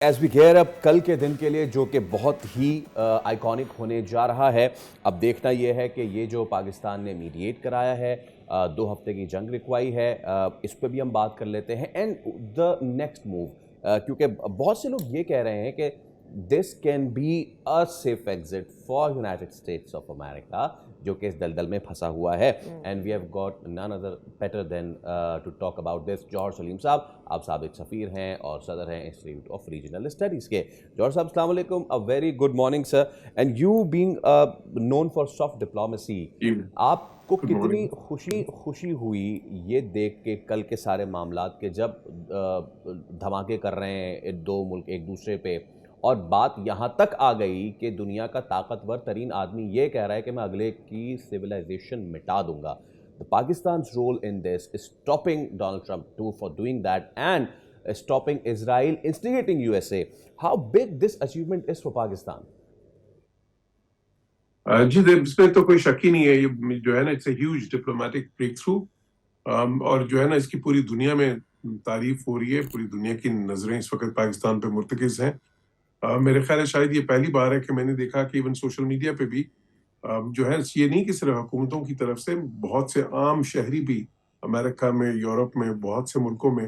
As we gear up کل کے دن کے لیے جو کہ بہت ہی آئیکونک ہونے جا رہا ہے، اب دیکھنا یہ ہے کہ یہ جو پاکستان نے میڈیٹ کرایا ہے، 2 ہفتے کی جنگ رکوائی ہے، اس پہ بھی ہم بات کر لیتے ہیں اینڈ دا نیکسٹ موو، کیونکہ بہت سے لوگ یہ کہہ رہے ہیں کہ this can be a safe exit for United States of America, جو کہ اس دلدل میں پھنسا ہوا ہے. And we have got none other better than to talk about this. Jauhar Saleem صاحب، آپ سابق سفیر ہیں اور صدر ہیں انسٹیٹیوٹ آف ریجنل اسٹڈیز کے. جوہر صاحب السلام علیکم. A very good morning sir. And you being known for soft diplomacy, آپ کو کتنی خوشی ہوئی یہ دیکھ کے کل کے سارے معاملات کے جب دھماکے کر رہے ہیں دو ملک ایک دوسرے پہ، اور بات یہاں تک آ گئی کہ دنیا کا طاقتور ترین آدمی یہ کہہ رہا ہے کہ میں اگلے کی سویلائزیشن مٹا دوں گا. Pakistan's role in this is stopping Donald Trump too for doing that and stopping Israel instigating USA. How big this achievement is for Pakistan? جی اس پہ تو کوئی شک ہی نہیں ہے. یہ جو ہے نا it's a huge diplomatic breakthrough, اور جو ہے نا اس کی پوری دنیا میں تعریف ہو رہی ہے. پوری دنیا کی نظریں اس وقت پاکستان پہ مرتکز ہیں. میرے خیال ہے شاید یہ پہلی بار ہے کہ میں نے دیکھا کہ ایون سوشل میڈیا پہ بھی جو ہے یہ نہیں کہ صرف حکومتوں کی طرف سے، بہت سے عام شہری بھی امریکہ میں، یورپ میں، بہت سے ملکوں میں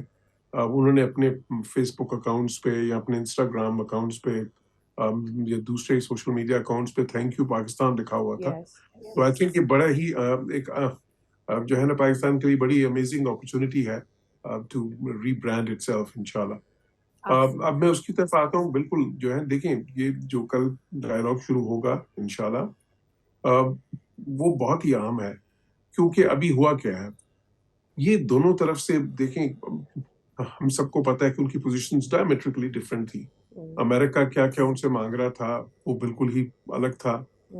انہوں نے اپنے فیس بک اکاؤنٹس پہ یا اپنے انسٹاگرام اکاؤنٹس پہ یا دوسرے سوشل میڈیا اکاؤنٹس پہ تھینک یو پاکستان لکھا ہوا تھا. تو آئی تھنک یہ بڑا ہی ایک جو ہے نا پاکستان کے لیے بڑی امیزنگ اپرچونٹی ہے to rebrand itself انشاءاللہ. اب میں اس کی طرف آتا ہوں. بالکل جو ہے دیکھیں، یہ جو کل ڈائلاگ شروع ہوگا انشاءاللہ وہ بہت ہی اہم ہے، کیونکہ ابھی ہوا کیا ہے. یہ دونوں طرف سے دیکھیں، ہم سب کو پتا ہے کہ ان کی پوزیشنز ڈائمیٹرکلی ڈفرینٹ تھی. امریکہ کیا کیا ان سے مانگ رہا تھا وہ بالکل ہی الگ تھا.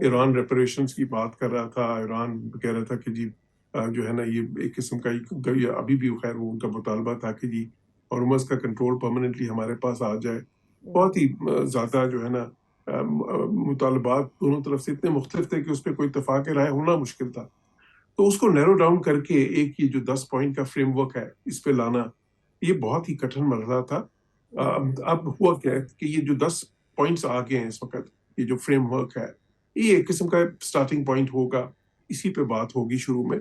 ایران ریپریشنز کی بات کر رہا تھا. ایران کہہ رہا تھا کہ جی جو ہے نا یہ ایک قسم کا ابھی بھی خیر وہ ان کا مطالبہ تھا کہ جی ہرمز کا کنٹرول پرماننٹلی ہمارے پاس آ جائے. بہت ہی زیادہ جو ہے نا مطالبات دونوں طرف سے اتنے مختلف تھے کہ اس پہ کوئی اتفاق رائے ہونا مشکل تھا. تو اس کو نیرو ڈاؤن کر کے ایک یہ جو 10 پوائنٹ کا فریم ورک ہے اس پہ لانا، یہ بہت ہی کٹھن مرحلہ تھا. اب ہوا کیا ہے کہ یہ جو 10 پوائنٹس آ گئے ہیں اس وقت، یہ جو فریم ورک ہے یہ ایک قسم کا سٹارٹنگ پوائنٹ ہوگا. اسی پہ بات ہوگی شروع میں.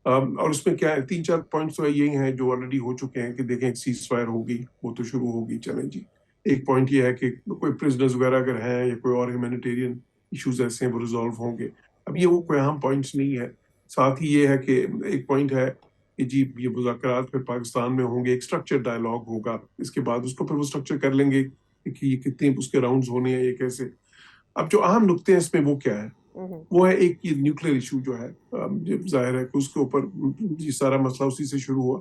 اور اس میں کیا ہے 3-4 پوائنٹس تو یہی ہیں جو آلریڈی ہو چکے ہیں کہ دیکھیں ایک سیز فائر ہوگی، وہ تو شروع ہوگی. چلیں جی، ایک پوائنٹ یہ ہے کہ کوئی پرزنرز وغیرہ اگر ہیں یا کوئی اور ہیومینیٹیرین ایشوز ایسے ہیں وہ ریزالو ہوں گے. اب یہ وہ کوئی اہم پوائنٹس نہیں ہے. ساتھ ہی یہ ہے کہ ایک پوائنٹ ہے کہ جی یہ مذاکرات پھر پاکستان میں ہوں گے، ایک سٹرکچر ڈائلاگ ہوگا. اس کے بعد اس کو پھر وہ سٹرکچر کر لیں گے کہ یہ کتنے اس کے راؤنڈز ہونے ہیں، یہ کیسے. اب جو اہم نقطے ہیں اس میں وہ کیا ہے؟ وہ ہے ایک یہ نیوکلیر ایشو جو ہے، ظاہر ہے کہ اس کے اوپر یہ سارا مسئلہ اسی سے شروع ہوا.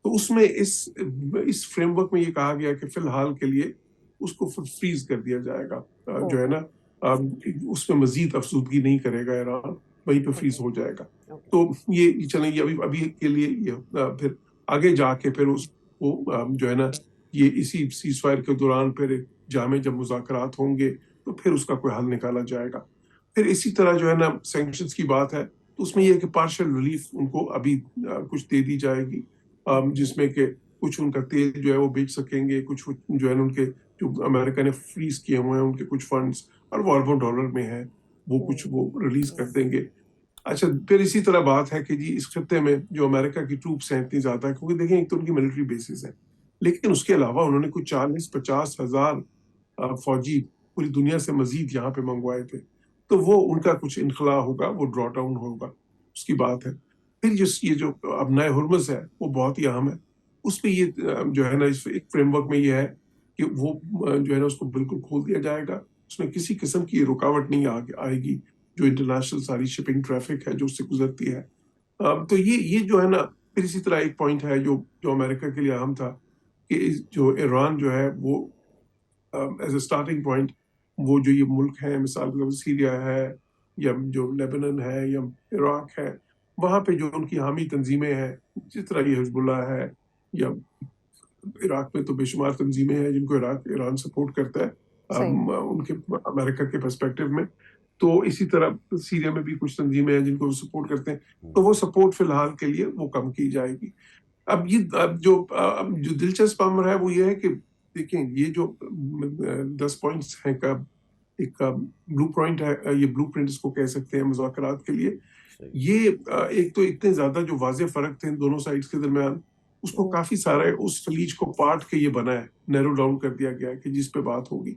تو اس میں اس فریم ورک میں یہ کہا گیا کہ فی الحال کے لیے اس کو فریز کر دیا جائے گا. جو ہے نا اس میں مزید افزودگی نہیں کرے گا ایران، وہیں پہ فریز ہو جائے گا. تو یہ چلیں یہ ابھی کے لیے یہ پھر آگے جا کے پھر اس کو جو ہے نا یہ اسی سیز فائر کے دوران پھر جامع جب مذاکرات ہوں گے تو پھر اس کا کوئی حل نکالا جائے گا. پھر اسی طرح جو ہے نا سینکشنز کی بات ہے تو اس میں یہ کہ پارشل ریلیف ان کو ابھی کچھ دے دی جائے گی، جس میں کہ کچھ ان کا تیل جو ہے وہ بیچ سکیں گے، کچھ جو ہے نا ان کے جو امریکہ نے فریز کیے ہوئے ہیں ان کے کچھ فنڈز اور وہ اربوں ڈالر میں ہیں وہ کچھ وہ ریلیز کر دیں گے. اچھا، پھر اسی طرح بات ہے کہ جی اس خطے میں جو امریکہ کی ٹروپس ہیں اتنی زیادہ ہے، کیونکہ دیکھیں ایک تو ان کی ملٹری بیسز ہیں، لیکن اس کے علاوہ انہوں نے کچھ 40-50 ہزار فوجی پوری دنیا سے مزید یہاں پہ منگوائے تھے. تو وہ ان کا کچھ انخلا ہوگا، وہ ڈرا ڈاؤن ہوگا، اس کی بات ہے. پھر یہ جو ابنائے ہرمز ہے وہ بہت ہی اہم ہے. اس پہ یہ جو ہے نا اس ایک فریم ورک میں یہ ہے کہ وہ جو ہے نا اس کو بالکل کھول دیا جائے گا. اس میں کسی قسم کی رکاوٹ نہیں آئے گی جو انٹرنیشنل ساری شپنگ ٹریفک ہے جو اس سے گزرتی ہے. تو یہ جو ہے نا پھر اسی طرح ایک پوائنٹ ہے جو امریکہ کے لیے اہم تھا کہ جو ایران جو ہے وہ ایز اے اسٹارٹنگ پوائنٹ وہ جو یہ ملک ہیں مثال کے طور پر سیریا ہے یا جو لیبنن ہے یا عراق ہے، وہاں پہ جو ان کی حامی تنظیمیں ہیں جس طرح یہ حزب اللہ ہے، یا عراق میں تو بے شمار تنظیمیں ہیں جن کو ایران سپورٹ کرتا ہے ان کے امریکہ کے پرسپیکٹو میں. تو اسی طرح سیریا میں بھی کچھ تنظیمیں ہیں جن کو وہ سپورٹ کرتے ہیں. تو وہ سپورٹ فی الحال کے لیے وہ کم کی جائے گی. اب جو دلچسپ امر ہے وہ یہ ہے کہ دیکھیں یہ جو 10 پوائنٹس ہیں کا ایک بلو پوائنٹ ہے, یہ بلو پرنٹ اس کو کہہ سکتے ہیں مذاکرات کے لیے. یہ ایک تو اتنے زیادہ جو واضح فرق تھے ان دونوں سائڈز کے درمیان, اس کو کافی سارا اس خلیج کو پارٹ کے یہ بنا ہے, نیرو ڈاؤن کر دیا گیا کہ جس پہ بات ہوگی.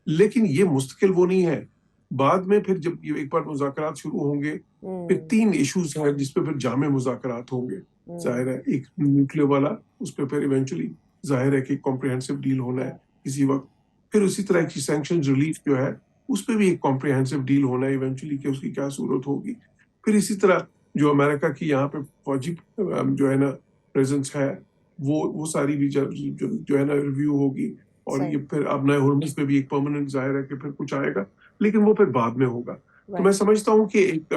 لیکن یہ مستقل وہ نہیں ہے. بعد میں پھر جب یہ ایک بار مذاکرات شروع ہوں گے, پھر 3 ایشوز ہیں جس پہ پھر جامع مذاکرات ہوں گے. ظاہر ہے ایک نیوکلیئر والا, اس پہ پھر ایونچولی ظاہر ہے کہ کمپریہنسو ڈیل ہونا ہے کسی وقت. پھر اسی طرح کی سینکشن ریلیف جو ہے اس پہ بھی ایک کمپریہنسو ڈیل ہونا ہے ایونچولی کہ اس کی کیا صورت ہوگی. پھر اسی طرح جو امریکہ کی یہاں پہ فوجی جو ہے نا پریزنس ہے وہ ساری بھی جو ہے نا ریویو ہوگی. اور یہ پھر ابنائے ہرمز پہ بھی ایک پرماننٹ ظاہر ہے کہ پھر کچھ آئے گا, لیکن وہ پھر بعد میں ہوگا. تو میں سمجھتا ہوں کہ ایک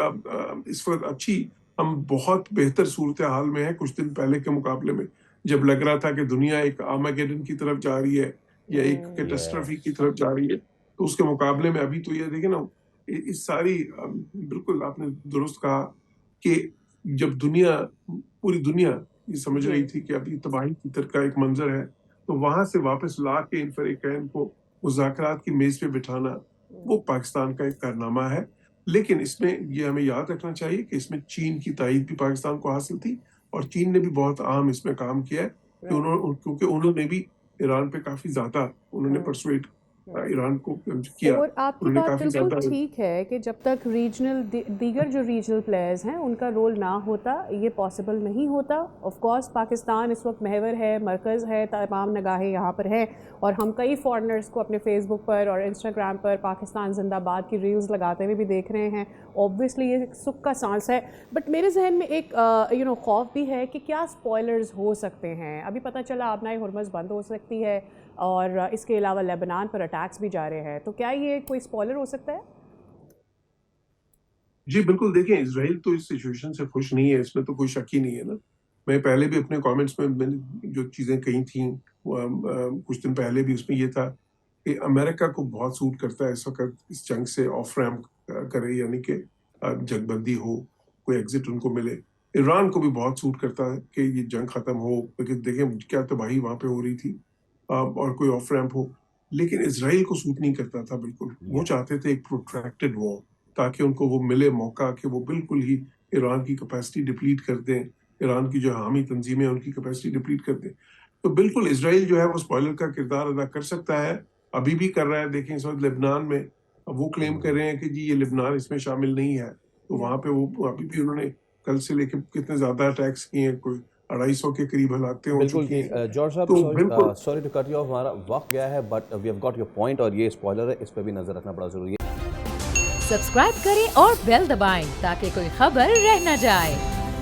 اس وقت اچھی, ہم بہت بہتر صورتحال میں ہیں کچھ دن پہلے کے مقابلے میں, جب لگ رہا تھا کہ دنیا ایک آرمیگیڈن کی طرف جا رہی ہے یا ایک کیٹاسٹرافی کی طرف جا رہی ہے. تو اس کے مقابلے میں ابھی تو یہ دیکھیں نا, اس ساری بالکل آپ نے درست کہا کہ جب پوری دنیا یہ سمجھ رہی تھی کہ ابھی تباہی کی طرف کا ایک منظر ہے, تو وہاں سے واپس لا کے ان فریقین کو مذاکرات کی میز پہ بٹھانا وہ پاکستان کا ایک کارنامہ ہے. لیکن اس میں یہ ہمیں یاد رکھنا چاہیے کہ اس میں چین کی تائید بھی پاکستان کو حاصل تھی, اور چین نے بھی بہت اہم اس میں کام کیا ہے کیونکہ انہوں نے بھی ایران پہ کافی زیادہ انہوں نے پرسویٹ ایران کو کیا. اور آپ کی بات بالکل ٹھیک ہے کہ جب تک دیگر جو ریجنل پلیئرز ہیں ان کا رول نہ ہوتا یہ پاسبل نہیں ہوتا. آف کورس پاکستان اس وقت محور ہے, مرکز ہے, تمام نگاہیں یہاں پر ہیں, اور ہم کئی فارنرز کو اپنے فیس بک پر اور انسٹاگرام پر پاکستان زندہ باد کی ریلز لگاتے ہوئے بھی دیکھ رہے ہیں. اوبویسلی یہ سکھ کا سانس ہے, بٹ میرے ذہن میں ایک خوف بھی ہے کہ کیا اسپوائلرز ہو سکتے ہیں. ابھی پتہ چلا ابنائے ہرمز بند ہو سکتی ہے, اور اس کے علاوہ لیبنان پر اٹیکس بھی جا رہے ہیں, تو کیا یہ کوئی اسپوائلر ہو سکتا ہے؟ جی بالکل, دیکھیں اسرائیل تو اس سچویشن سے خوش نہیں ہے, اس میں تو کوئی شک ہی نہیں ہے نا. میں پہلے بھی اپنے کامنٹس میں نے جو چیزیں کہی تھیں کچھ دن پہلے بھی, اس میں یہ تھا کہ امریکہ کو بہت سوٹ کرتا ہے اس وقت اس جنگ سے آف ریمپ کرے, یعنی کہ جنگ بندی ہو, کوئی ایگزٹ ان کو ملے. ایران کو بھی بہت سوٹ کرتا ہے کہ یہ جنگ ختم ہو, کیونکہ دیکھیں کیا تباہی وہاں پہ ہو رہی تھی, اور کوئی آف ریمپ ہو. لیکن اسرائیل کو سوٹ نہیں کرتا تھا بالکل. وہ چاہتے تھے ایک پروٹریکٹڈ وار, تاکہ ان کو وہ ملے موقع کہ وہ بالکل ہی ایران کی کیپیسٹی ڈپلیٹ کر دیں, ایران کی جو حامی تنظیمیں ان کی کیپیسٹی ڈپلیٹ کر دیں. تو بالکل اسرائیل جو ہے وہ اسپوائلر کا کردار ادا کر سکتا ہے, ابھی بھی کر رہا ہے. دیکھیں اس وقت لبنان میں وہ کلیم کر رہے ہیں کہ جی یہ لبنان اس میں شامل نہیں ہے, تو وہاں پہ وہ ابھی بھی انہوں نے کل سے لے کے کتنے زیادہ اٹیکس کیے ہیں, کوئی 250 کے قریب ہلاکتیں ہو چکی ہیں. جارج صاحب sorry to cut you off, ہمارا وقت گیا ہے, but we have got your point, اور یہ اسپوائلر ہے, اس پہ بھی نظر رکھنا بڑا ضروری ہے. سبسکرائب کریں اور بیل دبائیں تاکہ کوئی خبر رہ نہ جائے.